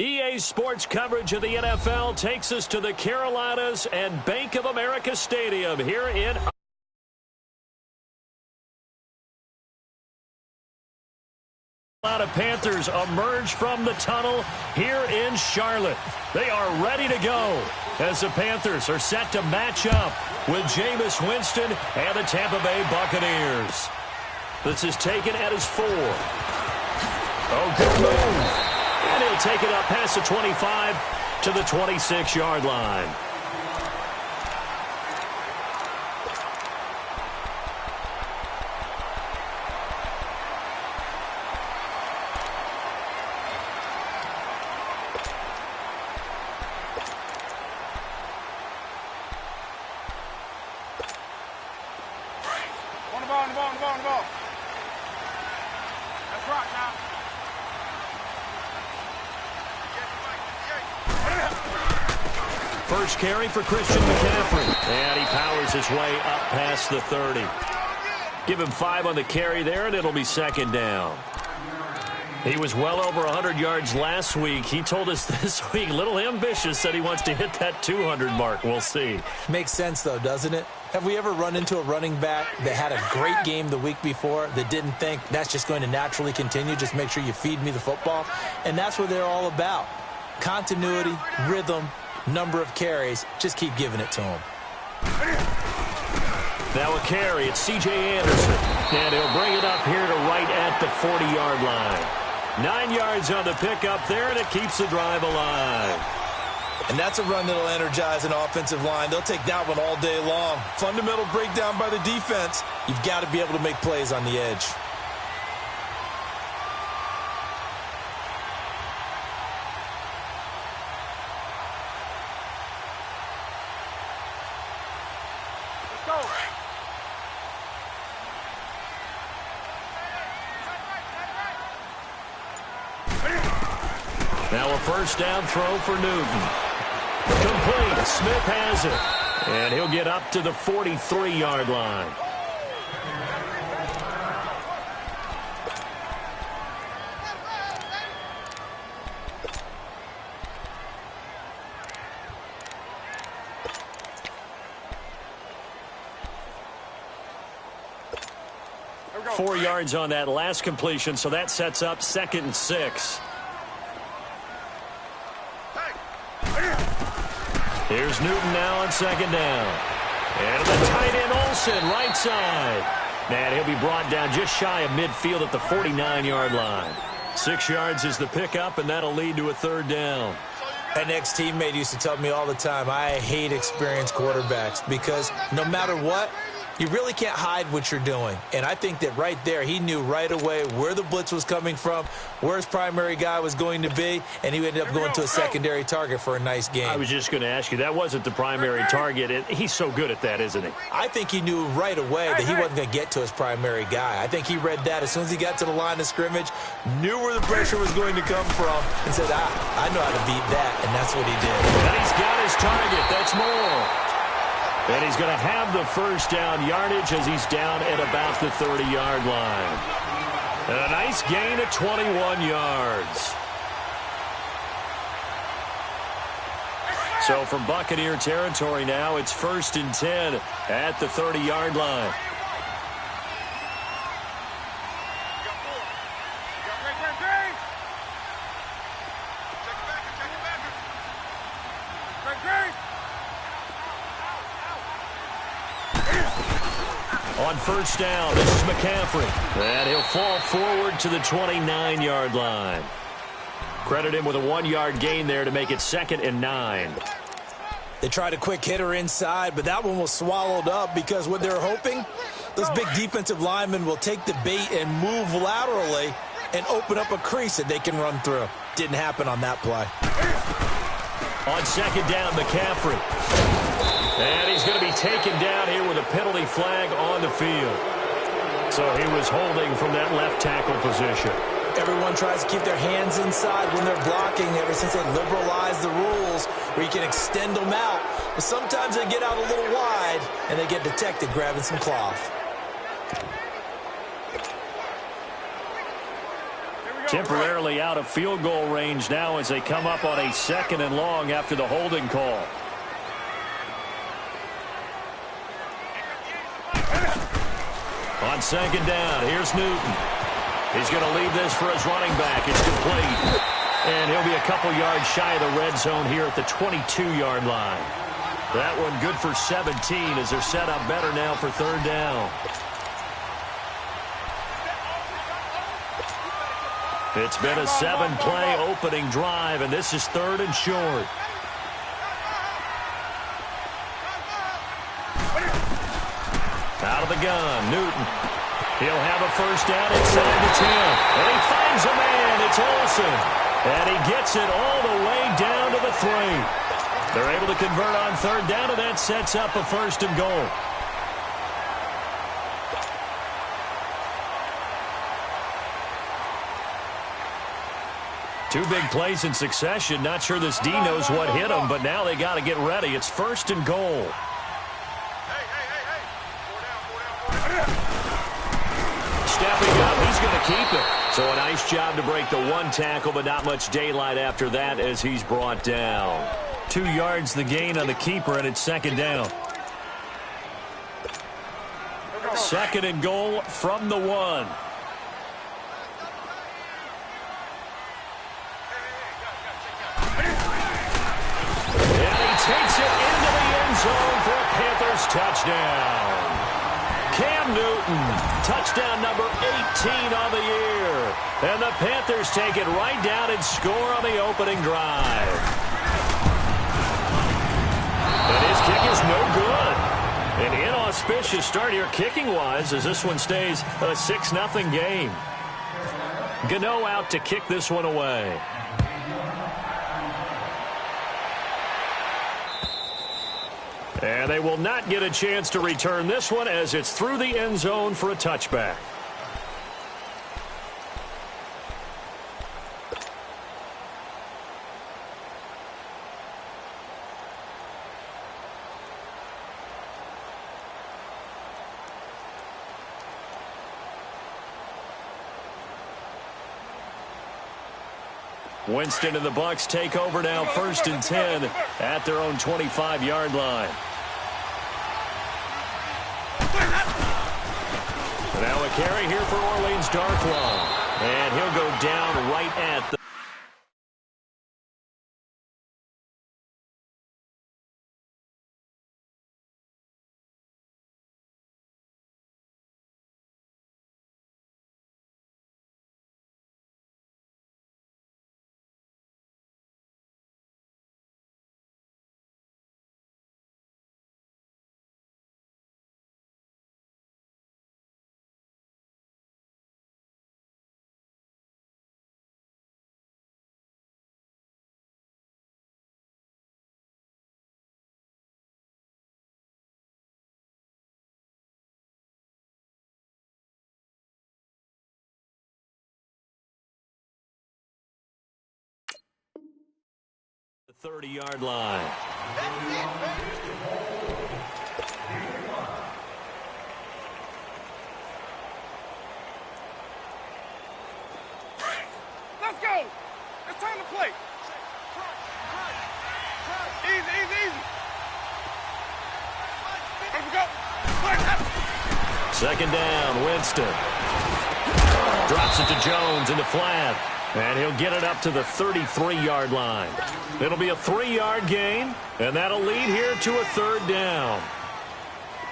EA Sports coverage of the NFL takes us to the Carolinas and Bank of America Stadium here in Carolina. Panthers emerge from the tunnel here in Charlotte. They are ready to go as the Panthers are set to match up with Jameis Winston and the Tampa Bay Buccaneers. This is taken at his 4. Oh, good move. And he'll take it up past the 25 to the 26-yard line. On the ball. Let's rock now. First carry for Christian McCaffrey. And he powers his way up past the 30. Give him 5 on the carry there, and it'll be second down. He was well over 100 yards last week. He told us this week, a little ambitious, said he wants to hit that 200 mark. We'll see. Makes sense, though, doesn't it? Have we ever run into a running back that had a great game the week before that didn't think that's just going to naturally continue? Just make sure you feed me the football. And that's what they're all about. Continuity, rhythm, number of carries. Just keep giving it to him. Now a carry. It's C.J. Anderson. And he'll bring it up here to right at the 40-yard line. 9 yards on the pickup there, and it keeps the drive alive. And that's a run that'll energize an offensive line. They'll take that one all day long. Fundamental breakdown by the defense. You've got to be able to make plays on the edge. Now a first down throw for Newton. Complete. Smith has it. And he'll get up to the 43-yard line. Four yards on that last completion, so that sets up 2nd and 6. Here's Newton now on 2nd down. And the tight end Olsen, right side. And he'll be brought down just shy of midfield at the 49-yard line. 6 yards is the pickup, and that'll lead to a 3rd down. An ex-teammate used to tell me all the time, I hate experienced quarterbacks because no matter what, you really can't hide what you're doing. And I think that right there, he knew right away where the blitz was coming from, where his primary guy was going to be, and he ended up going to a secondary target for a nice game. I was just going to ask you, that wasn't the primary target. He's so good at that, isn't he? I think he knew right away that he wasn't going to get to his primary guy. I think he read that as soon as he got to the line of scrimmage, knew where the pressure was going to come from, and said, I know how to beat that, and that's what he did. And he's got his target. That's more. And he's going to have the first down yardage as he's down at about the 30-yard line. And a nice gain of 21 yards. So from Buccaneer territory now, it's 1st and 10 at the 30-yard line. On first down, this is McCaffrey. And he'll fall forward to the 29-yard line. Credit him with a 1-yard gain there to make it 2nd and 9. They tried a quick hitter inside, but that one was swallowed up because what they're hoping, those big defensive linemen will take the bait and move laterally and open up a crease that they can run through. Didn't happen on that play. On 2nd down, McCaffrey. And he's going to be taken down here with a penalty flag on the field. So he was holding from that left tackle position. Everyone tries to keep their hands inside when they're blocking ever since they liberalized the rules where you can extend them out. But sometimes they get out a little wide and they get detected grabbing some cloth. Temporarily out of field goal range now as they come up on a 2nd and long after the holding call. On 2nd down, here's Newton. He's going to leave this for his running back. It's complete. And he'll be a couple yards shy of the red zone here at the 22-yard line. That one good for 17 as they're set up better now for 3rd down. It's been a 7-play opening drive, and this is 3rd and short. Out of the gun, Newton. He'll have a 1st down inside the 10. And he finds a man. It's Olsen. And he gets it all the way down to the 3. They're able to convert on 3rd down, and that sets up a 1st and goal. Two big plays in succession. Not sure this D knows what hit him, but now they got to get ready. It's 1st and goal. Stepping up, he's going to keep it. So a nice job to break the 1 tackle, but not much daylight after that as he's brought down. 2 yards the gain on the keeper, and it's 2nd down. 2nd and goal from the 1. Takes it into the end zone for a Panthers touchdown. Cam Newton, touchdown number 18 on the year. And the Panthers take it right down and score on the opening drive. And his kick is no good. An inauspicious start here kicking-wise as this one stays a 6-0 game. Gano out to kick this one away. And they will not get a chance to return this one as it's through the end zone for a touchback. Winston and the Bucs take over now, 1st and 10 at their own 25-yard line. Now a carry here for Orleans Darkwa. And he'll go down right at the... The 30-yard line. Let's go. It's time to play. Easy, easy, easy. Here we go. 2nd down, Winston. Drops it to Jones in the flat. And he'll get it up to the 33-yard line. It'll be a 3-yard gain, and that'll lead here to a 3rd down.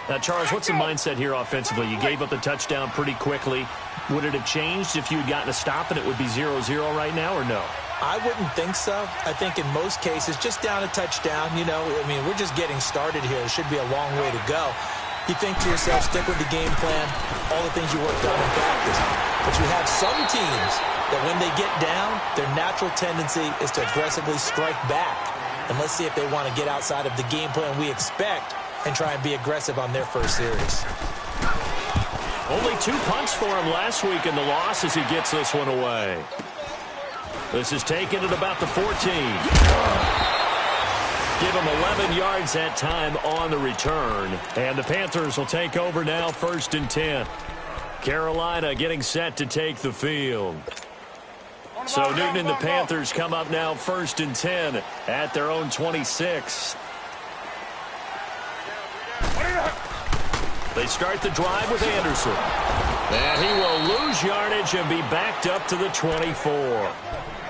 Now, Charles, what's the mindset here offensively? You gave up the touchdown pretty quickly. Would it have changed if you had gotten a stop and it would be 0-0 right now, or no? I wouldn't think so. I think in most cases, just down a touchdown, you know, I mean, we're just getting started here. It should be a long way to go. You think to yourself, stick with the game plan, all the things you worked on in practice. But you have some teams that when they get down, their natural tendency is to aggressively strike back. And let's see if they want to get outside of the game plan we expect and try and be aggressive on their first series. Only 2 punts for him last week in the loss as he gets this one away. This is taken at about the 14. Give him 11 yards that time on the return. And the Panthers will take over now, 1st and 10. Carolina getting set to take the field. So Newton and the Panthers come up now 1st and 10 at their own 26. They start the drive with Anderson. And he will lose yardage and be backed up to the 24.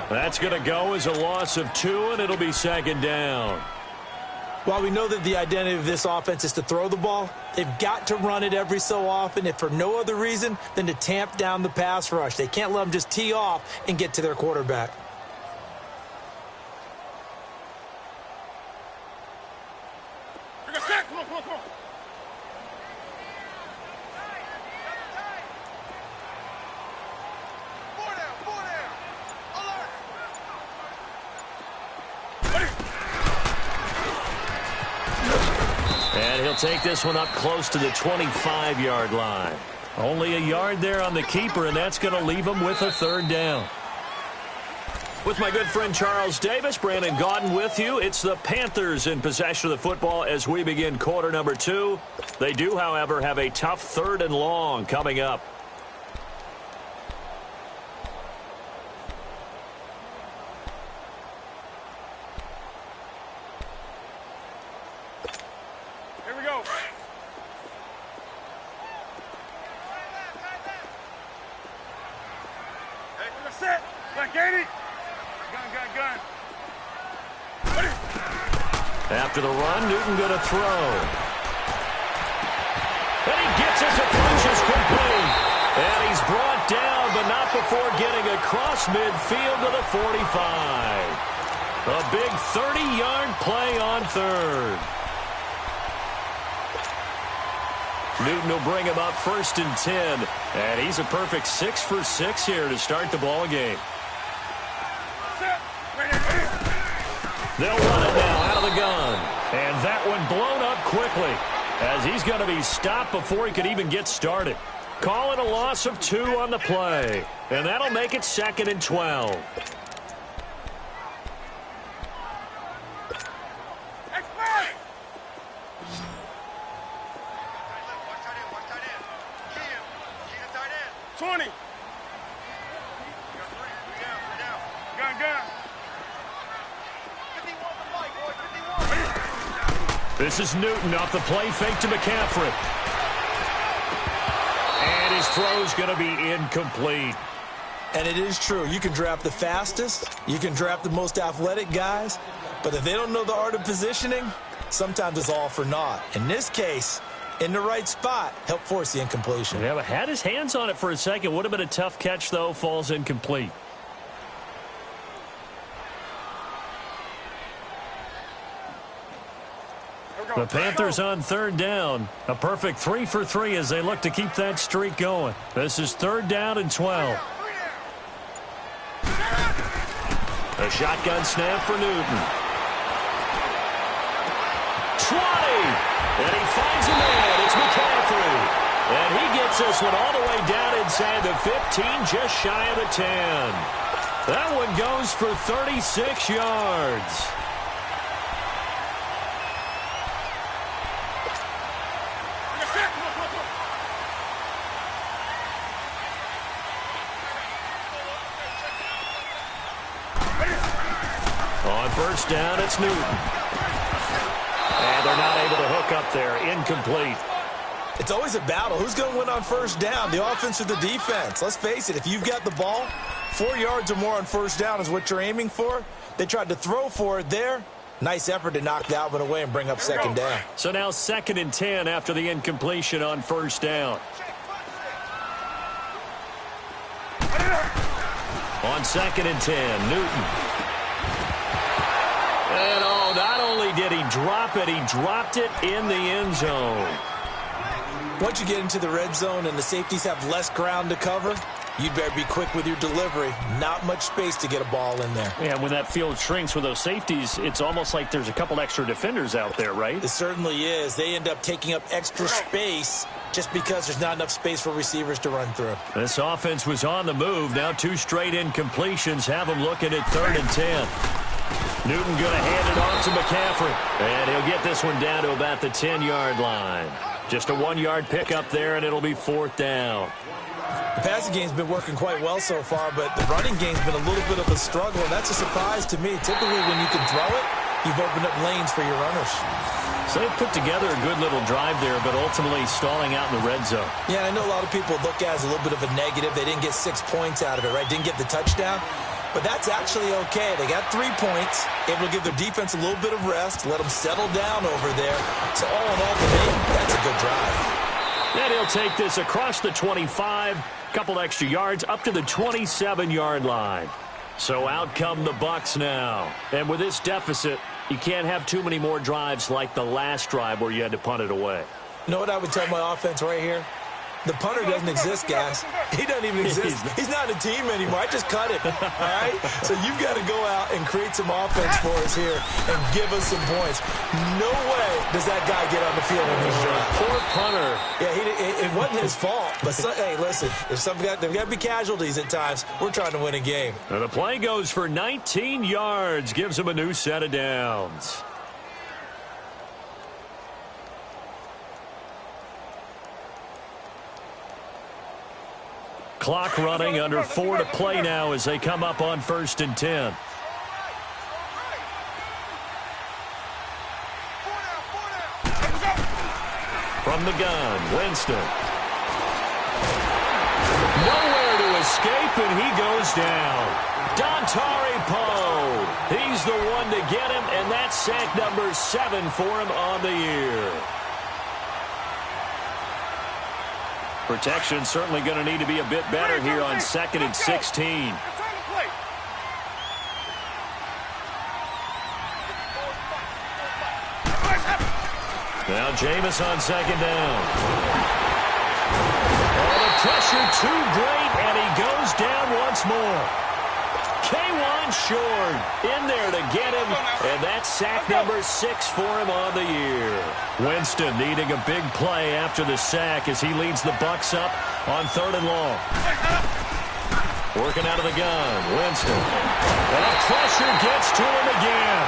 That's going to go as a loss of 2, and it'll be 2nd down. While we know that the identity of this offense is to throw the ball, they've got to run it every so often, if for no other reason than to tamp down the pass rush. They can't let them just tee off and get to their quarterback. And he'll take this one up close to the 25-yard line. Only a yard there on the keeper, and that's going to leave him with a 3rd down. With my good friend Charles Davis, Brandon Gaudin with you. It's the Panthers in possession of the football as we begin quarter number 2. They do, however, have a tough 3rd and long coming up. After the run, Newton going to throw. And he gets it to Funchess quickly. And he's brought down, but not before getting across midfield to the 45. A big 30-yard play on 3rd. Newton will bring him up 1st and 10. And he's a perfect 6 for 6 here to start the ball game. They'll run it now out of the gun. And that one blown up quickly as he's going to be stopped before he could even get started. Call it a loss of 2 on the play. And that'll make it 2nd and 12. This is Newton off the play fake to McCaffrey. And his throw's going to be incomplete. And it is true. You can draft the fastest. You can draft the most athletic guys. But if they don't know the art of positioning, sometimes it's all for naught. In this case, in the right spot, help force the incompletion. Yeah, but had his hands on it for a second. Would have been a tough catch, though. Falls incomplete. The Panthers on 3rd down. A perfect 3 for 3 as they look to keep that streak going. This is 3rd down and 12. A shotgun snap for Newton. 20. And he finds a man. It's McCaffrey. And he gets this one all the way down inside the 15, just shy of the 10. That one goes for 36 yards. On 1st down, it's Newton. And they're not able to hook up there. Incomplete. It's always a battle. Who's going to win on 1st down, the offense or the defense? Let's face it, if you've got the ball, 4 yards or more on 1st down is what you're aiming for. They tried to throw for it there. Nice effort to knock that one away and bring up 2nd down. So now 2nd and 10 after the incompletion on 1st down. On 2nd and 10, Newton. And oh, not only did he drop it, he dropped it in the end zone. Once you get into the red zone and the safeties have less ground to cover, you'd better be quick with your delivery. Not much space to get a ball in there. Yeah, when that field shrinks with those safeties, it's almost like there's a couple extra defenders out there, right? It certainly is. They end up taking up extra space just because there's not enough space for receivers to run through. This offense was on the move. Now 2 straight incompletions have them looking at 3rd and 10. Newton going to hand it off to McCaffrey. And he'll get this one down to about the 10-yard line. Just a 1-yard pickup there, and it'll be 4th down. The passing game's been working quite well so far, but the running game's been a little bit of a struggle, and that's a surprise to me. Typically, when you can throw it, you've opened up lanes for your runners. So they put together a good little drive there, but ultimately stalling out in the red zone. Yeah, I know a lot of people look at it as a little bit of a negative. They didn't get 6 points out of it, right? Didn't get the touchdown. But that's actually okay. They got 3 points, able to give their defense a little bit of rest, let them settle down over there. So all in all, to me, that's a good drive. And he'll take this across the 25, couple extra yards up to the 27-yard line. So out come the Bucs now. And with this deficit, you can't have too many more drives like the last drive where you had to punt it away. You know what I would tell my offense right here? The punter doesn't exist, guys. He doesn't even exist. He's not a team anymore. I just cut it, all right? So you've got to go out and create some offense for us here and give us some points. No way does that guy get on the field in this drive. Poor punter. Yeah, it wasn't his fault. But, hey, listen, there's got to be casualties at times. We're trying to win a game. And the play goes for 19 yards, gives him a new set of downs. Clock running, under 4 to play now as they come up on 1st and 10. From the gun, Winston. Nowhere to escape, and he goes down. Dontari Poe. He's the one to get him, and that's sack number 7 for him on the year. Protection certainly going to need to be a bit better here on 2nd and 16. Now Jameis on 2nd down. Oh, the pressure too great, and he goes down once more. K1 short in there to get him, and that's sack number 6 for him on the year. Winston needing a big play after the sack as he leads the Bucs up on 3rd and long. Working out of the gun, Winston. And the pressure gets to him again.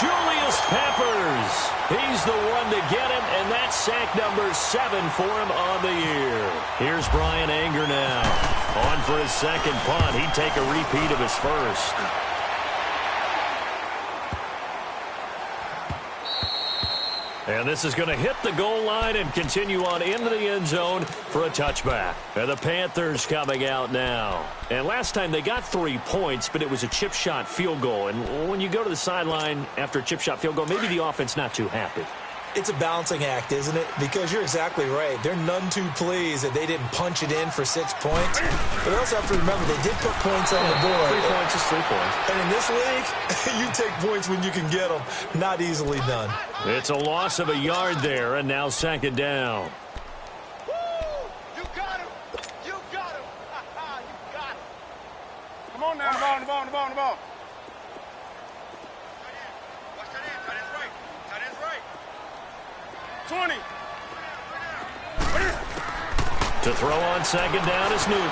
Julius Peppers. He's the one to get him, and that's sack number 7 for him on the year. Here's Brian Anger now. On for his second punt. He'd take a repeat of his first. And this is going to hit the goal line and continue on into the end zone for a touchback. And the Panthers coming out now. And last time they got 3 points, but it was a chip shot field goal. And when you go to the sideline after a chip shot field goal, maybe the offense not too happy. It's a balancing act, isn't it? Because you're exactly right. They're none too pleased that they didn't punch it in for 6 points. But they also have to remember they did put points on the board. 3 points is 3 points. And in this league, you take points when you can get them. Not easily done. It's a loss of a yard there, and now 2nd down. Woo! You got him! You got him! You got him! Come on now, the ball. Watch that end, tight end's right. Tight end's right. 20. To throw on 2nd down is Newton.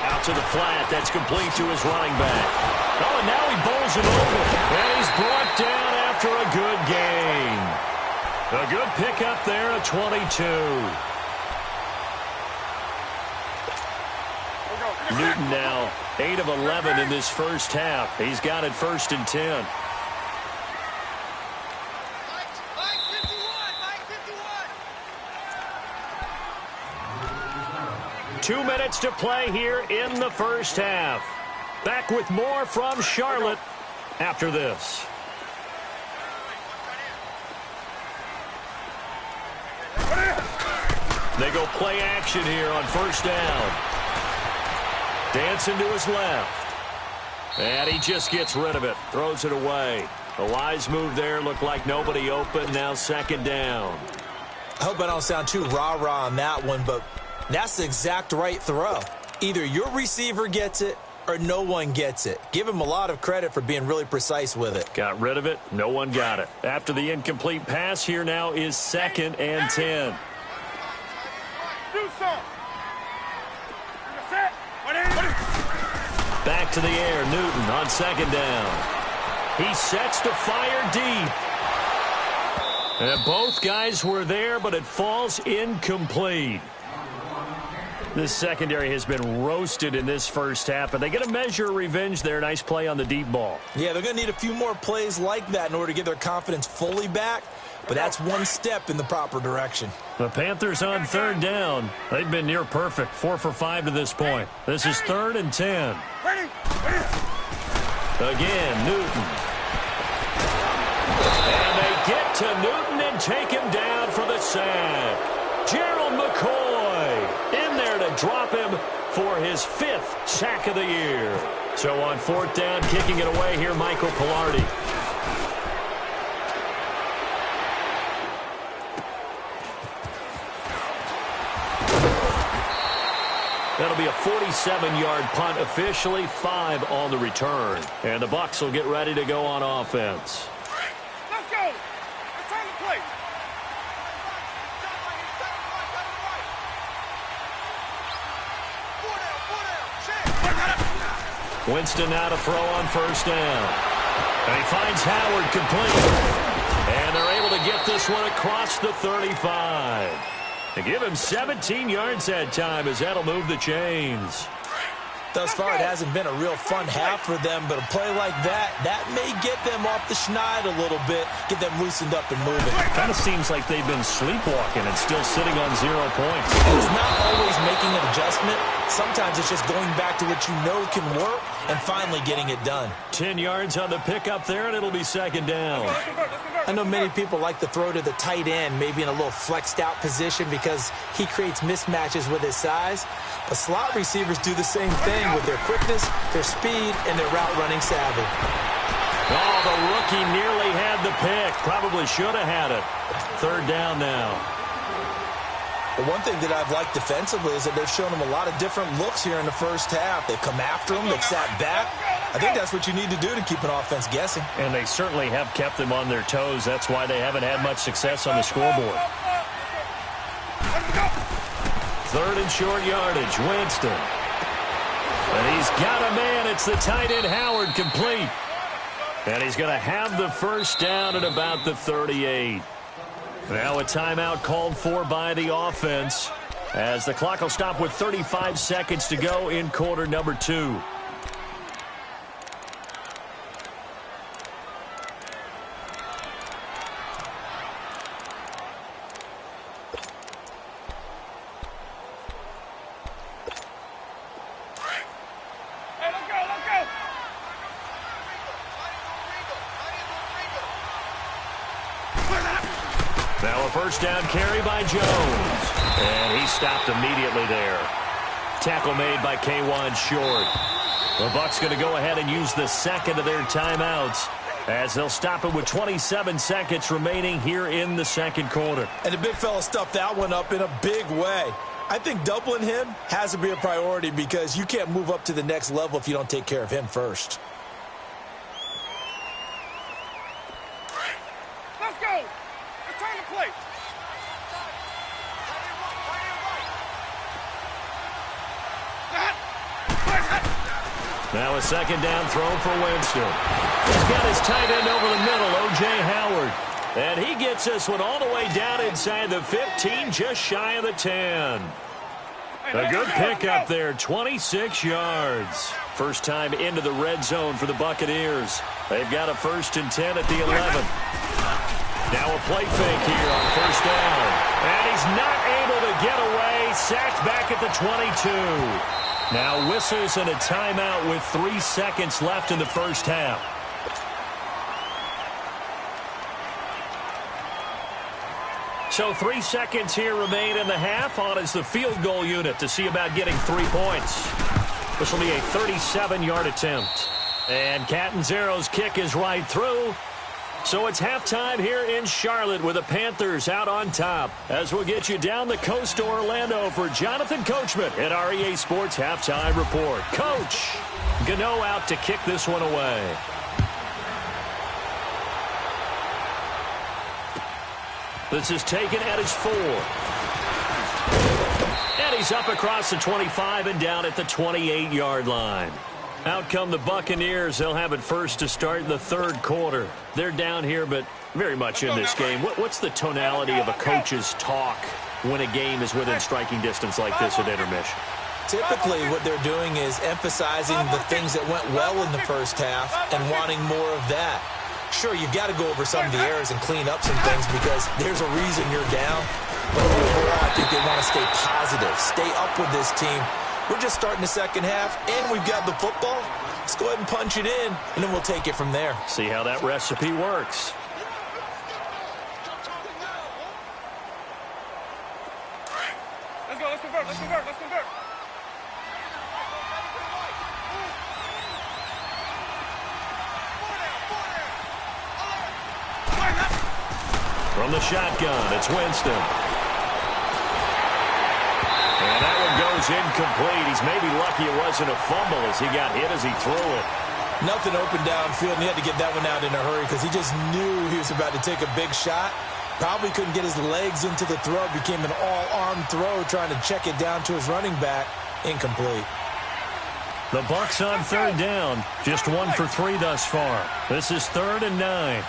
Out to the flat. That's complete to his running back. Oh, and now he bowls it over. And he's brought down after a good gain. A good pickup there at 22. Newton now 8 of 11 in this first half. He's got it 1st and 10. 2 minutes to play here in the first half. Back with more from Charlotte after this. They go play action here on 1st down. Dancing to his left. And he just gets rid of it. Throws it away. A wise move there. Looked like nobody open. Now 2nd down. I hope I don't sound too rah-rah on that one, but that's the exact right throw. Either your receiver gets it or no one gets it. Give him a lot of credit for being really precise with it. Got rid of it. No one got it. After the incomplete pass, here now is 2nd and 10. Do something. Back to the air. Newton on 2nd down. He sets to fire deep. And both guys were there, but it falls incomplete. This secondary has been roasted in this first half, but they get a measure of revenge there. Nice play on the deep ball. Yeah, they're going to need a few more plays like that in order to get their confidence fully back, but that's one step in the proper direction. The Panthers on third down. They've been near perfect, 4 for 5 to this point. This is 3rd and 10. Again, Newton. And they get to Newton and take him down for the sack. Gerald McCoy in there to drop him for his 5th sack of the year. So on 4th down, kicking it away here, Michael Pilardi. That'll be a 47-yard punt, officially 5 on the return. And the Bucs will get ready to go on offense. Let's go. Let's turn the play. Winston now to throw on 1st down. And he finds Howard complete. And they're able to get this one across the 35. They give him 17 yards that time as that'll move the chains. Thus far, it hasn't been a real fun half for them, but a play like that may get them off the schneid a little bit, get them loosened up and moving. Kind of seems like they've been sleepwalking and still sitting on 0 points. And it's not always making an adjustment. Sometimes it's just going back to what you know can work and finally getting it done. 10 yards on the pickup there, and it'll be 2nd down. I know many people like to throw to the tight end, maybe in a little flexed out position because he creates mismatches with his size. But slot receivers do the same thing with their quickness, their speed, and their route running savvy. Oh, the rookie nearly had the pick. Probably should have had it. 3rd down now. The one thing that I've liked defensively is that they've shown him a lot of different looks here in the first half. They've come after him. They've sat back. I think that's what you need to do to keep an offense guessing. And they certainly have kept them on their toes. That's why they haven't had much success on the scoreboard. 3rd and short yardage, Winston. And he's got a man. It's the tight end, Howard, complete. And he's going to have the 1st down at about the 38. Now a timeout called for by the offense as the clock will stop with 35 seconds to go in quarter number 2. Now a 1st down carry by Jones. And he stopped immediately there. Tackle made by K'Wan Short. The Bucs going to go ahead and use the 2nd of their timeouts as they'll stop it with 27 seconds remaining here in the 2nd quarter. And the big fella stuffed that one up in a big way. I think doubling him has to be a priority because you can't move up to the next level if you don't take care of him first. Let's go. Let's turn the play. Now a 2nd down throw for Winston. He's got his tight end over the middle, O.J. Howard. And he gets this one all the way down inside the 15, just shy of the 10. A good pickup there, 26 yards. First time into the red zone for the Buccaneers. They've got a 1st and 10 at the 11. Now a play fake here on 1st down. And he's not able to get away. Sacked back at the 22. Now whistles and a timeout with 3 seconds left in the first half. So 3 seconds here remain in the half. On is the field goal unit to see about getting 3 points. This will be a 37-yard attempt. And Catanzaro's kick is right through. So it's halftime here in Charlotte with the Panthers out on top. As we'll get you down the coast to Orlando for Jonathan Coachman at our EA Sports Halftime Report. Coach, Gano out to kick this one away. This is taken at his 4. And he's up across the 25 and down at the 28-yard line. Out come the Buccaneers. They'll have it first to start in the third quarter. They're down here, but very much in this game. What's the tonality of a coach's talk when a game is within striking distance like this at intermission? Typically, what they're doing is emphasizing the things that went well in the first half and wanting more of that. Sure, you've got to go over some of the errors and clean up some things because there's a reason you're down. But overall, I think they want to stay positive, stay up with this team. We're just starting the second half, and we've got the football. Let's go ahead and punch it in, and then we'll take it from there. See how that recipe works. Let's go. Let's convert. Let's convert. Let's convert. From the shotgun, it's Winston. And that one goes incomplete. He's maybe lucky it wasn't a fumble as he got hit as he threw it. Nothing open downfield, and he had to get that one out in a hurry because he just knew he was about to take a big shot. Probably couldn't get his legs into the throw. Became an all-arm throw trying to check it down to his running back. Incomplete. The Bucs on third down. Just 1 for 3 thus far. This is 3rd and 9.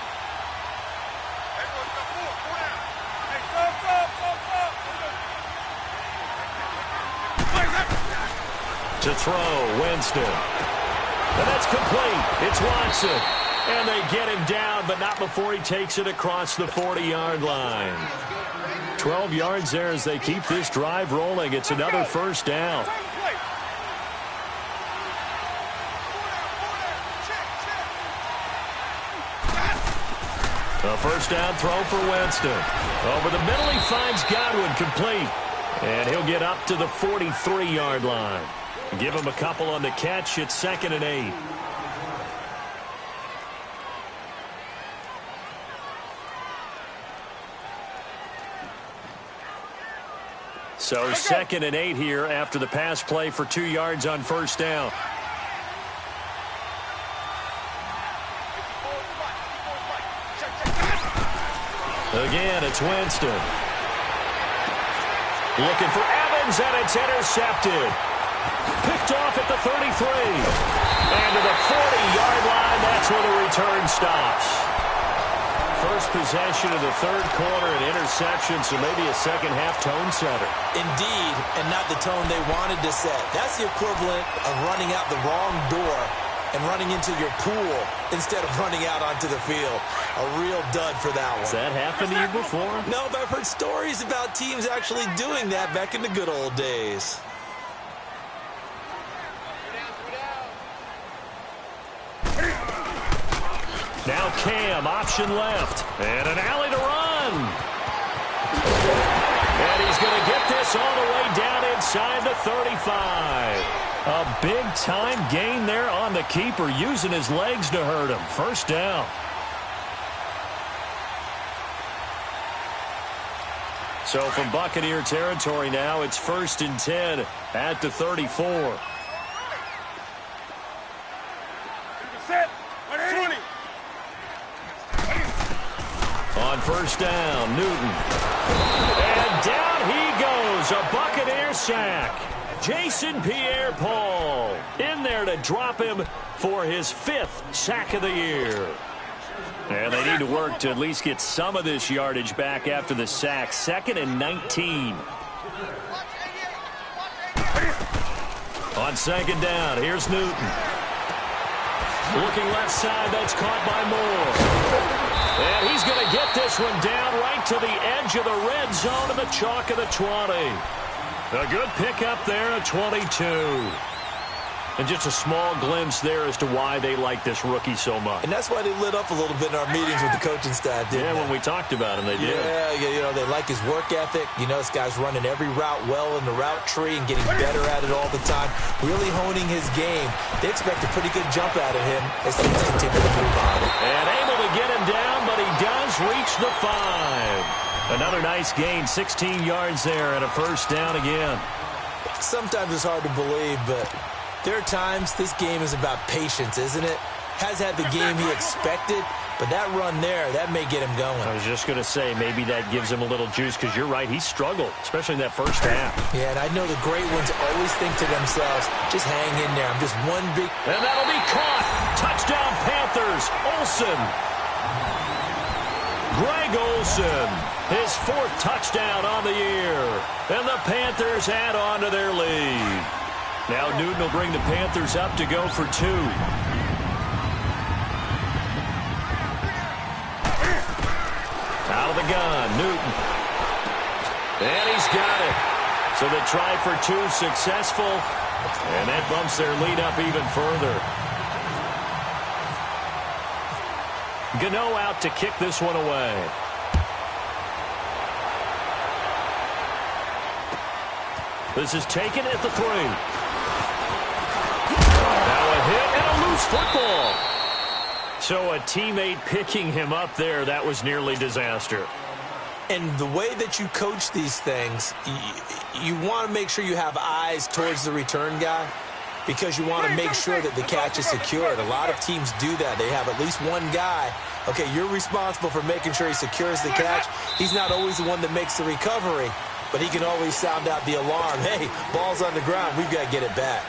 To throw, Winston. And that's complete. It's Watson. And they get him down, but not before he takes it across the 40-yard line. 12 yards there as they keep this drive rolling. It's another first down. A first down throw for Winston. Over the middle, he finds Godwin, complete. And he'll get up to the 43-yard line. Give him a couple on the catch. It's 2nd and 8. So 2nd and 8 here after the pass play for 2 yards on first down. Again, it's Winston. Looking for Evans, and it's intercepted. Picked off at the 33. And to the 40-yard line, that's where the return stops. First possession of the third quarter, an interception, so maybe a second-half tone setter. Indeed, and not the tone they wanted to set. That's the equivalent of running out the wrong door and running into your pool instead of running out onto the field. A real dud for that one. Has that happened to you before? No, but I've heard stories about teams actually doing that back in the good old days. Now Cam, option left, and an alley to run. And he's going to get this all the way down inside the 35. A big-time gain there on the keeper, using his legs to hurt him. First down. So from Buccaneer territory now, it's 1st and 10 at the 34. On first down, Newton. And down he goes, a Buccaneer sack. Jason Pierre-Paul in there to drop him for his 5th sack of the year. And they need to work to at least get some of this yardage back after the sack. 2nd and 19. On second down, here's Newton. Looking left side, that's caught by Moore. And he's going to get this one down right to the edge of the red zone of the chalk of the 20. A good pickup there at 22. And just a small glimpse there as to why they like this rookie so much. And that's why they lit up a little bit in our meetings with the coaching staff, didn't they? When we talked about him, they did. Yeah, you know, they like his work ethic. You know, this guy's running every route well in the route tree and getting better at it all the time, really honing his game. They expect a pretty good jump out of him as things continue to move on. And able to get him down, but he does reach the 5. Another nice gain, 16 yards there, and a first down again. Sometimes it's hard to believe, but there are times this game is about patience, isn't it? Has had the game he expected, But that run there, that may get him going. I was just going to say, maybe that gives him a little juice, because you're right, he struggled, especially in that first half. Yeah, and I know the great ones always think to themselves, just hang in there. I'm just one big... And that'll be caught. Touchdown, Panthers. Olsen. Greg Olsen, his 4th touchdown on the year. And the Panthers add on to their lead. Now Newton will bring the Panthers up to go for 2. Out of the gun, Newton. And he's got it. So the try for 2 successful. And that bumps their lead up even further. Gano out to kick this one away. This is taken at the 3. Now a hit and a loose football. So a teammate picking him up there, that was nearly disaster. And the way that you coach these things, you want to make sure you have eyes towards the return guy, because you want to make sure that the catch is secured. A lot of teams do that. They have at least one guy. Okay, you're responsible for making sure he secures the catch. He's not always the one that makes the recovery, but he can always sound out the alarm. Hey, ball's on the ground. We've got to get it back.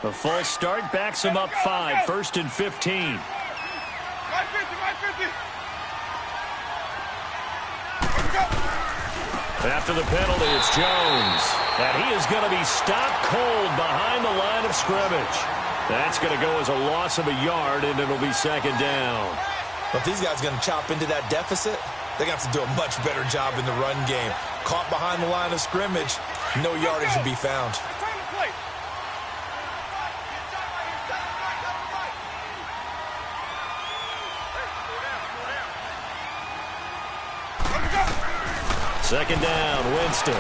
A false start backs him up 5, 1st and 15. After the penalty, it's Jones. And he is going to be stopped cold behind the line of scrimmage. That's going to go as a loss of a yard, and it'll be 2nd down. But these guys are going to chop into that deficit. They're going to have to do a much better job in the run game. Caught behind the line of scrimmage, no yardage to be found. Second down, Winston.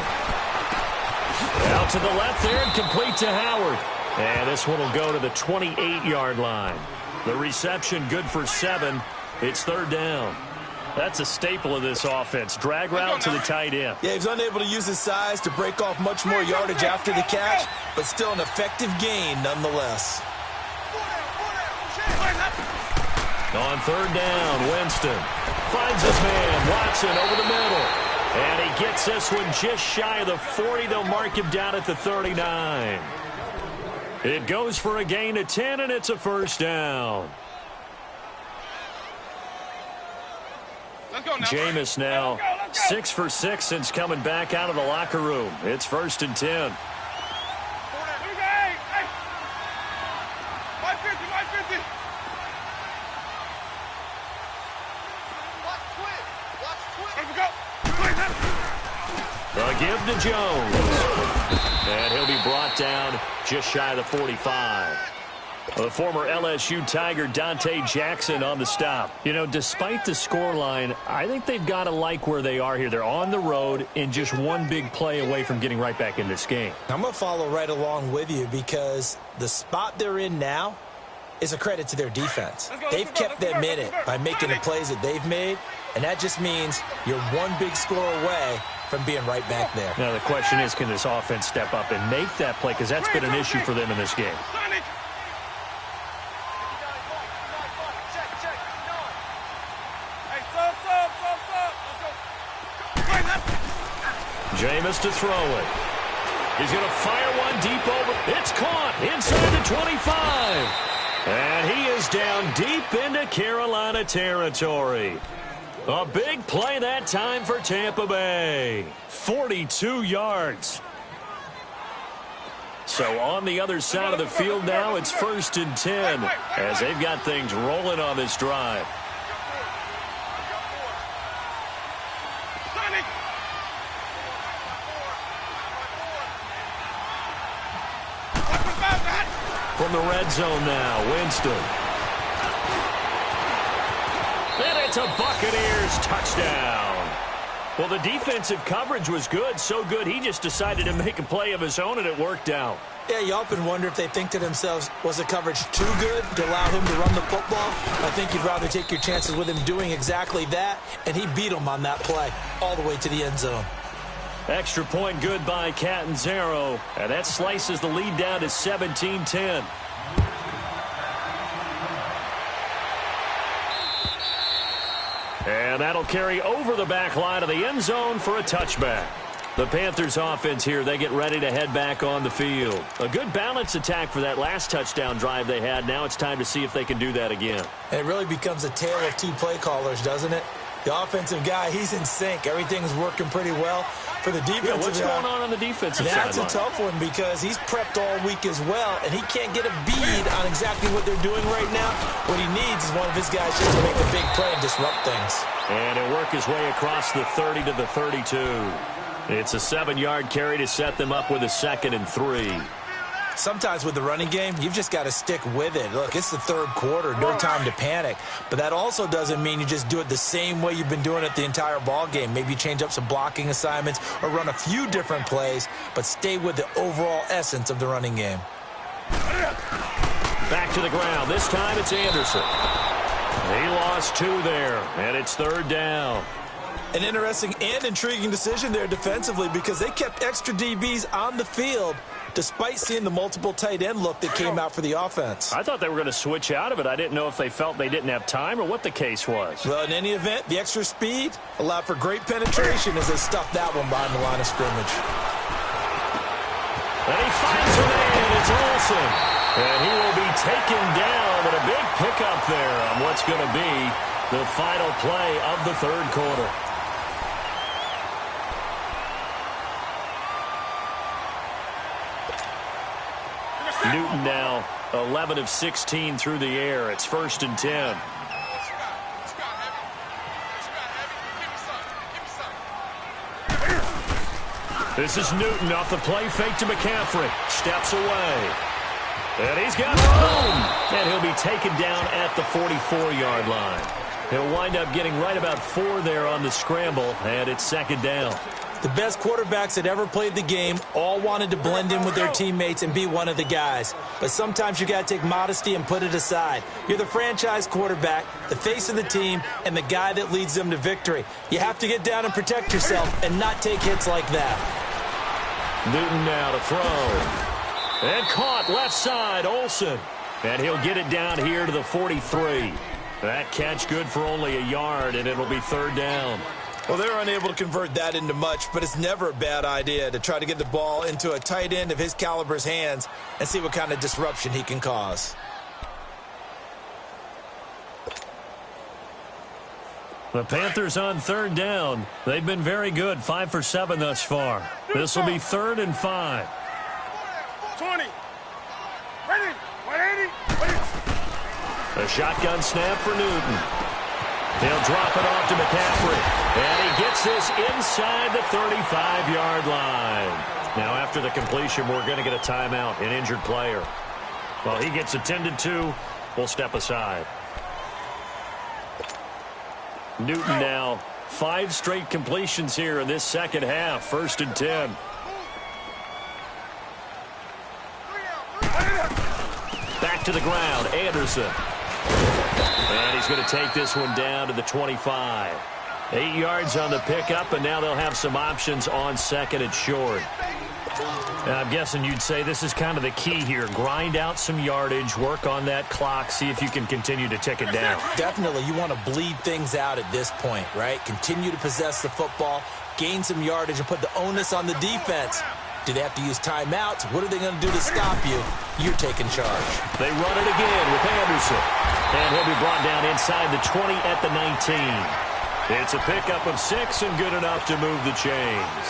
Out to the left there and complete to Howard. And this one will go to the 28-yard line. The reception good for 7. It's 3rd down. That's a staple of this offense. Drag route to the tight end. Yeah, he's unable to use his size to break off much more yardage after the catch, but still an effective gain nonetheless. On 3rd down, Winston finds his man, Watson, over the middle. And he gets this one just shy of the 40. They'll mark him down at the 39. It goes for a gain of 10, and it's a 1st down. Jameis now 6 for 6 since coming back out of the locker room. It's 1st and 10. The give to Jones. And he'll be brought down just shy of the 45. The former LSU Tiger Dante Jackson on the stop. You know, despite the scoreline, I think they've got to like where they are here. They're on the road and just one big play away from getting right back in this game. I'm going to follow right along with you, because the spot they're in now is a credit to their defense. They've kept them in it by making the plays that they've made, and that just means you're one big score away from being right back there. Now the question is, can this offense step up and make that play? Because that's been an issue for them in this game. Jameis to throw it. He's going to fire one deep over. It's caught inside the 25. And he is down deep into Carolina territory. A big play that time for Tampa Bay. 42 yards. So on the other side of the field now, it's 1st and 10 as they've got things rolling on this drive. From the red zone now, Winston. And it's a Buccaneers touchdown. Well, the defensive coverage was good, so good he just decided to make a play of his own, and it worked out. Yeah, you often wonder if they think to themselves, was the coverage too good to allow him to run the football? I think you'd rather take your chances with him doing exactly that, and he beat him on that play all the way to the end zone. Extra point good by Catanzaro. And that slices the lead down to 17-10. And that'll carry over the back line of the end zone for a touchback. The Panthers offense here, they get ready to head back on the field. A good balanced attack for that last touchdown drive they had. Now it's time to see if they can do that again. And it really becomes a tale of two play callers, doesn't it? The offensive guy, he's in sync. Everything's working pretty well. For the defensive guy, what's going on the defensive side? That's a tough one because he's prepped all week as well, and he can't get a bead on exactly what they're doing right now. What he needs is one of his guys just to make the big play and disrupt things. And he'll work his way across the 30 to the 32. It's a 7-yard carry to set them up with a 2nd and 3. Sometimes with the running game, you've just got to stick with it. Look, it's the third quarter, no time to panic. But that also doesn't mean you just do it the same way you've been doing it the entire ball game. Maybe change up some blocking assignments or run a few different plays, but stay with the overall essence of the running game. Back to the ground. This time it's Anderson. He lost 2 there, and it's 3rd down. An interesting and intriguing decision there defensively because they kept extra DBs on the field despite seeing the multiple tight end look that came out for the offense. I thought they were going to switch out of it. I didn't know if they felt they didn't have time or what the case was. Well, in any event, the extra speed allowed for great penetration as they stuffed that one behind the line of scrimmage. And he finds a man. It's Olsen. And he will be taken down with a big pickup there on what's going to be the final play of the third quarter. Newton now 11 of 16 through the air. It's 1st and 10. This is Newton off the play fake to McCaffrey. Steps away. And he's got room. And he'll be taken down at the 44-yard line. He'll wind up getting right about 4 there on the scramble, and it's 2nd down. The best quarterbacks that ever played the game all wanted to blend in with their teammates and be one of the guys. But sometimes you got to take modesty and put it aside. You're the franchise quarterback, the face of the team, and the guy that leads them to victory. You have to get down and protect yourself and not take hits like that. Newton now to throw. And caught left side, Olsen. And he'll get it down here to the 43. That catch good for only a yard, and it'll be 3rd down. Well, they're unable to convert that into much, but it's never a bad idea to try to get the ball into a tight end of his caliber's hands and see what kind of disruption he can cause. The Panthers on 3rd down. They've been very good, 5 for 7 thus far. This will be 3rd and 5. 20. Ready. 180. A shotgun snap for Newton. He'll drop it off to McCaffrey. And he gets this inside the 35-yard line. Now, after the completion, we're going to get a timeout, an injured player. While he gets attended to, we'll step aside. Newton now 5 straight completions here in this second half. 1st and 10. Back to the ground, Anderson. And he's going to take this one down to the 25. 8 yards on the pickup, and now they'll have some options on 2nd and short. Now, I'm guessing you'd say this is kind of the key here. Grind out some yardage, work on that clock, see if you can continue to tick it down. Definitely, you want to bleed things out at this point, right? Continue to possess the football, gain some yardage, and put the onus on the defense. Do they have to use timeouts? What are they going to do to stop you? You're taking charge. They run it again with Anderson. And he'll be brought down inside the 20 at the 19. It's a pickup of 6 and good enough to move the chains.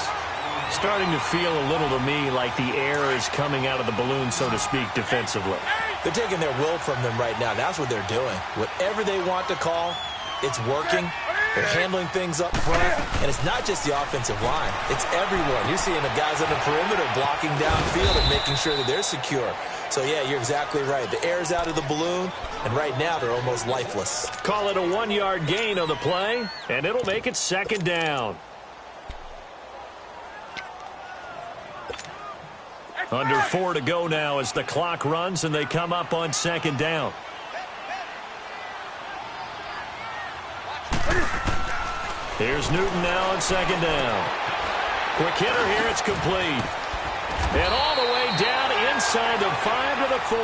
Starting to feel a little to me like the air is coming out of the balloon, so to speak, defensively. They're taking their will from them right now. That's what they're doing. Whatever they want to call, it's working. They're handling things up front, and it's not just the offensive line. It's everyone. You're seeing the guys on the perimeter blocking downfield and making sure that they're secure. So, yeah, you're exactly right. The air's out of the balloon, and right now they're almost lifeless. Call it a 1-yard gain on the play, and it'll make it 2nd down. Under 4 to go now as the clock runs, and they come up on 2nd down. Here's Newton now on 2nd down. Quick hitter here. It's complete. And all the way down inside the 5 to the 4.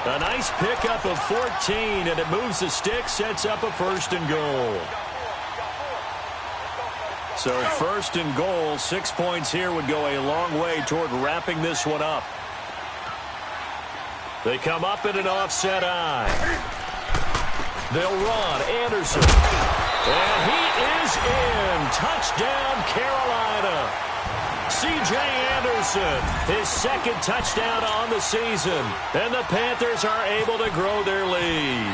A nice pickup of 14, and it moves the stick, sets up a first and goal. So first and goal, 6 points here would go a long way toward wrapping this one up. They come up in an offset eye. They'll run. Anderson. And he is in. Touchdown, Carolina. C.J. Anderson, his second touchdown on the season. And the Panthers are able to grow their lead.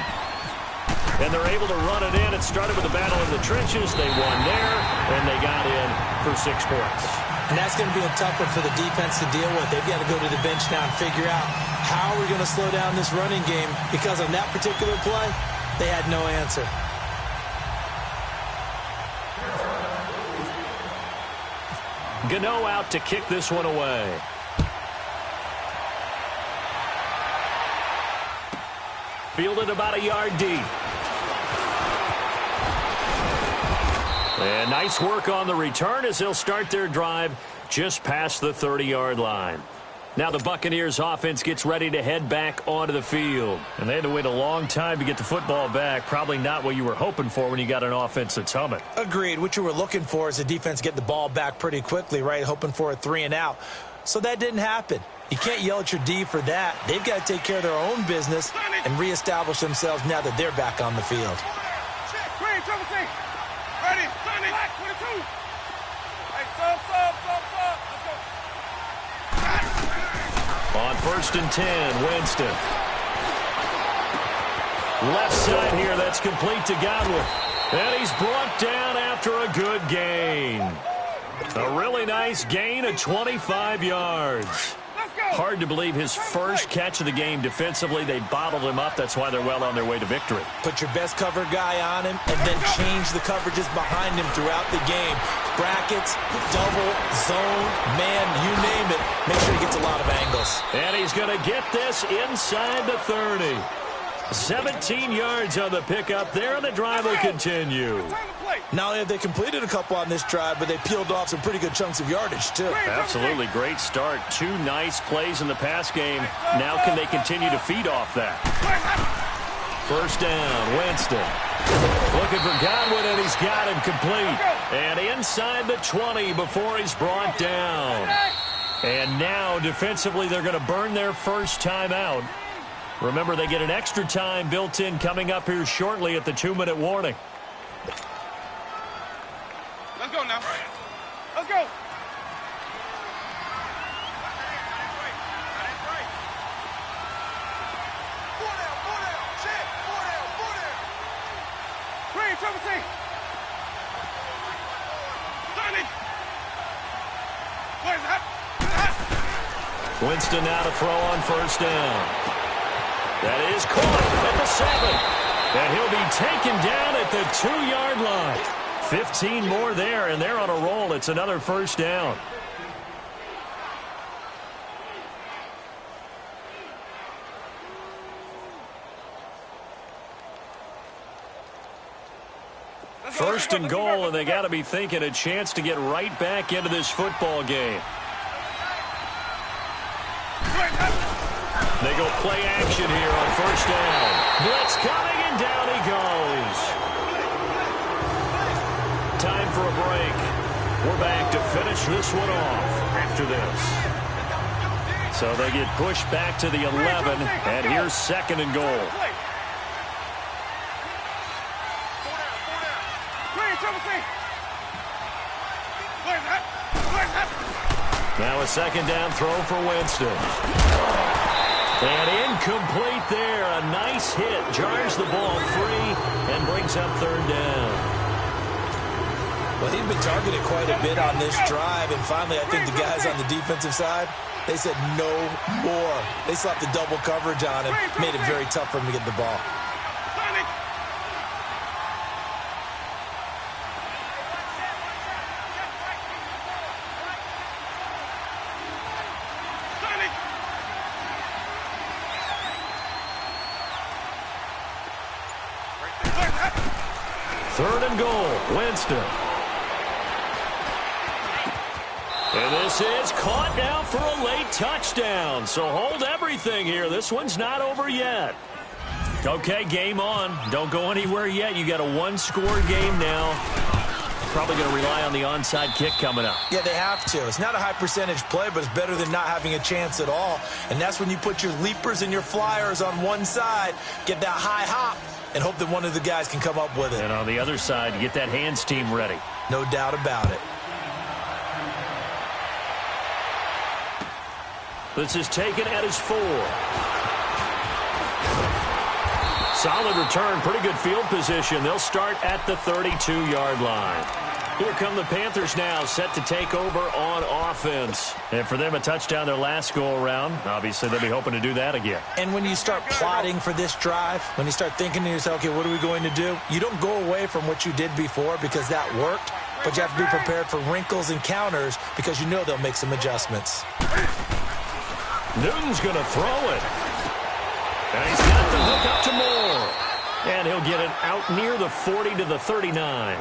And they're able to run it in. It started with a battle in the trenches. They won there, and they got in for 6 points. And that's going to be a tough one for the defense to deal with. They've got to go to the bench now and figure out how we're going to slow down this running game, because on that particular play, they had no answer. Gano out to kick this one away. Fielded about a yard deep. And nice work on the return as they'll start their drive just past the 30-yard line. Now the Buccaneers offense gets ready to head back onto the field. And they had to wait a long time to get the football back. Probably not what you were hoping for when you got an offense that's humming. Agreed. What you were looking for is the defense get the ball back pretty quickly, right? Hoping for a 3 and out. So that didn't happen. You can't yell at your D for that. They've got to take care of their own business and reestablish themselves now that they're back on the field. Ready, Sonny. Black 22. Hey, sub. On first and 10, Winston. Left side here, that's complete to Godwin. And he's brought down after a good gain. A really nice gain of 25 yards. Hard to believe his first catch of the game defensively. They bottled him up. That's why they're well on their way to victory. Put your best cover guy on him and then change the coverages behind him throughout the game. Brackets, double, zone, man, you name it. Make sure he gets a lot of angles. And he's going to get this inside the 30. 17 yards on the pickup there, and the drive will continue. Not only have they completed a couple on this drive, but they peeled off some pretty good chunks of yardage, too. Absolutely. Great start. 2 nice plays in the pass game. Now can they continue to feed off that? First down, Winston. Looking for Godwin, and he's got him complete. And inside the 20 before he's brought down. And now, defensively, they're going to burn their first time out. Remember, they get an extra time built in coming up here shortly at the 2-minute warning. Let's go now. Let's go. Winston now to throw on first down. That is caught at the 7. And he'll be taken down at the 2-yard line. 15 more there, and they're on a roll. It's another first down. First and goal, and they got to be thinking a chance to get right back into this football game. They go play action here on first down. Blitz coming, and down he goes. Time for a break. We're back to finish this one off after this. So they get pushed back to the 11, and here's second and goal. Now a second down throw for Winston. And incomplete there. A nice hit. Jars the ball free and brings up third down. Well, he'd been targeted quite a bit on this drive, and finally I think the guys on the defensive side, they said no more. They slapped the double coverage on him, made it very tough for him to get the ball. Third and goal, Winston. And this is caught now for a late touchdown. So hold everything here. This one's not over yet. Okay, game on. Don't go anywhere yet. You got a one-score game now. Probably going to rely on the onside kick coming up. Yeah, they have to. It's not a high-percentage play, but it's better than not having a chance at all. And that's when you put your leapers and your flyers on one side, get that high hop, and hope that one of the guys can come up with it. And on the other side, you get that hands team ready. No doubt about it. This is taken at his 4. Solid return, pretty good field position. They'll start at the 32-yard line. Here come the Panthers now, set to take over on offense. And for them, a touchdown their last go-around. Obviously, they'll be hoping to do that again. And when you start plotting for this drive, when you start thinking to yourself, okay, what are we going to do? You don't go away from what you did before because that worked, but you have to be prepared for wrinkles and counters because you know they'll make some adjustments. Newton's going to throw it. And he's got the hook up to Moore. And he'll get it out near the 40 to the 39.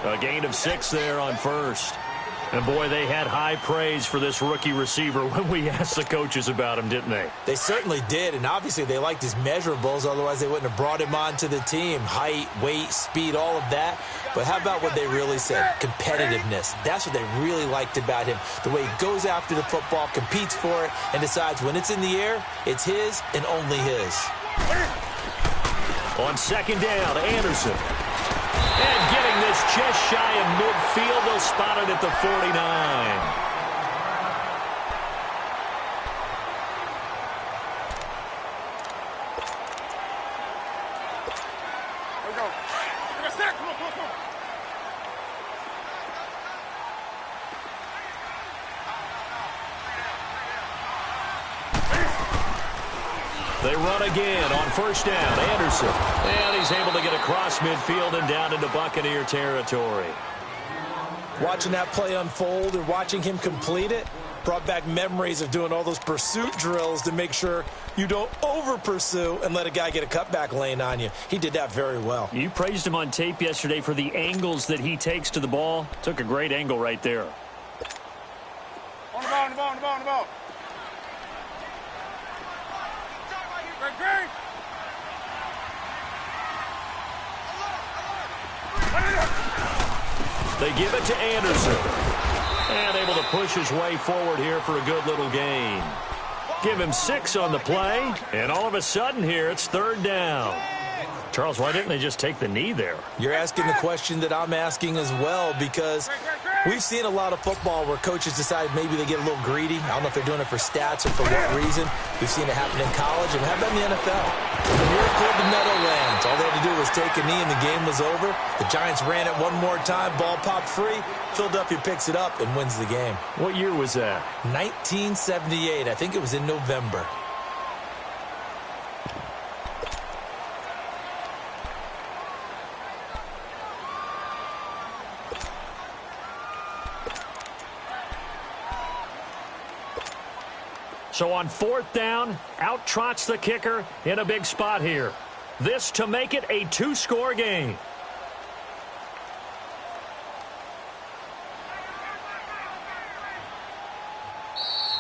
A gain of 6 there on first. And, boy, they had high praise for this rookie receiver when we asked the coaches about him, didn't they? They certainly did, and obviously they liked his measurables. Otherwise, they wouldn't have brought him onto the team. Height, weight, speed, all of that. But how about what they really said? Competitiveness. That's what they really liked about him. The way he goes after the football, competes for it, and decides when it's in the air, it's his and only his. On second down, Anderson. And getting this just shy of midfield, they'll spot it at the 49. They run again on first down. Anderson. And he's able to get across midfield and down into Buccaneer territory. Watching that play unfold and watching him complete it brought back memories of doing all those pursuit drills to make sure you don't over-pursue and let a guy get a cutback lane on you. He did that very well. You praised him on tape yesterday for the angles that he takes to the ball. Took a great angle right there. On the ball, on the ball, on the ball, on the ball. Great. They give it to Anderson. And able to push his way forward here for a good little gain. Give him 6 on the play. And all of a sudden here, it's third down. Charles, why didn't they just take the knee there? You're asking the question that I'm asking as well, because we've seen a lot of football where coaches decide maybe they get a little greedy. I don't know if they're doing it for stats or for what reason. We've seen it happen in college, and how about in the NFL? The miracle of the Meadowlands. All they had to do was take a knee, and the game was over. The Giants ran it one more time. Ball popped free. Philadelphia picks it up and wins the game. What year was that? 1978. I think it was in November. So on fourth down, out trots the kicker in a big spot here. This to make it a 2-score game.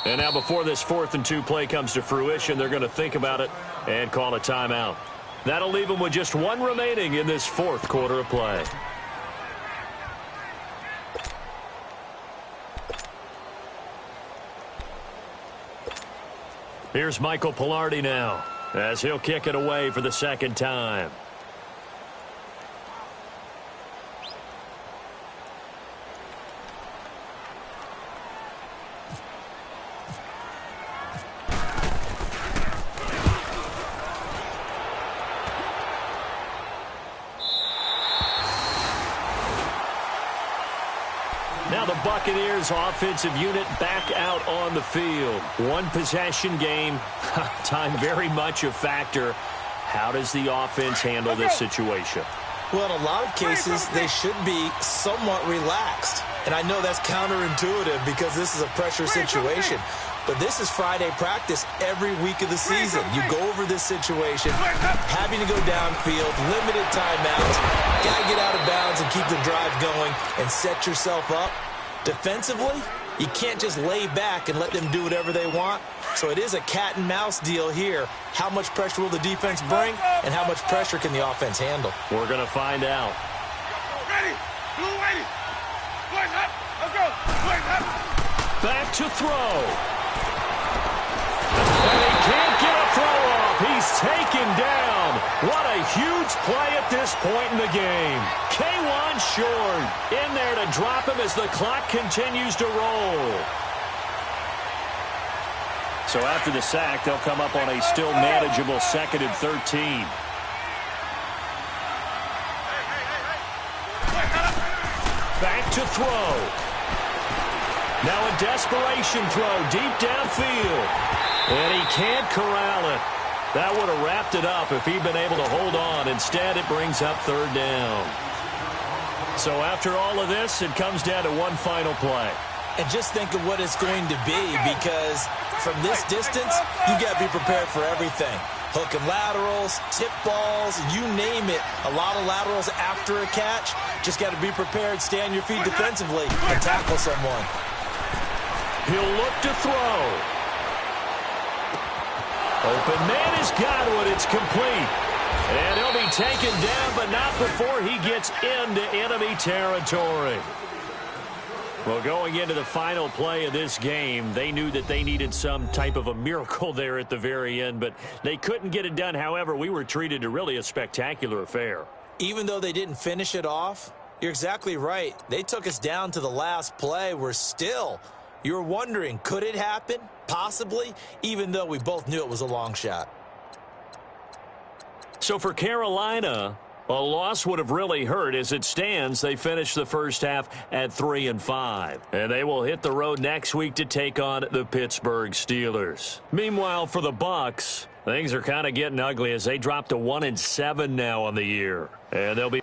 And now before this 4th and 2 play comes to fruition, they're going to think about it and call a timeout. That'll leave them with just 1 remaining in this 4th quarter of play. Here's Michael Pilardi now, as he'll kick it away for the second time. Now the Buccaneers offensive unit back out on the field. 1 possession game. Time very much a factor. How does the offense handle this situation? Well, in a lot of cases, they should be somewhat relaxed. And I know that's counterintuitive because this is a pressure situation. But this is Friday practice every week of the season. You go over this situation, having to go downfield, limited timeouts, got to get out of bounds and keep the drive going and set yourself up. Defensively, You can't just lay back and let them do whatever they want. So it is a cat and mouse deal here. How much pressure will the defense bring, and how much pressure can the offense handle? We're going to find out. Ready. Blue waiting. Blitz up. Let's go. Blitz up. Back to throw. And he can't get a throw off. He's taken down. What a huge play at this point in the game. K1 short in there to drop him as the clock continues to roll. So after the sack, they'll come up on a still manageable 2nd and 13. Back to throw. Now a desperation throw deep downfield. And he can't corral it. That would have wrapped it up if he'd been able to hold on. Instead, it brings up 3rd down. So after all of this, it comes down to one final play. And just think of what it's going to be, because from this distance, you got to be prepared for everything. Hook and laterals, tip balls, you name it. A lot of laterals after a catch. Just got to be prepared, stay on your feet defensively, and tackle someone. He'll look to throw. Open man has got it. It's complete. And he'll be taken down, but not before he gets into enemy territory. Well, going into the final play of this game, they knew that they needed some type of a miracle there at the very end, but they couldn't get it done. However, we were treated to really a spectacular affair. Even though they didn't finish it off, you're exactly right. They took us down to the last play. You were wondering, could it happen? Possibly, even though we both knew it was a long shot. So for Carolina, a loss would have really hurt. As it stands, they finished the first half at 3-5. And they will hit the road next week to take on the Pittsburgh Steelers. Meanwhile, for the Bucs, things are kind of getting ugly as they drop to 1-7 now on the year. And they'll be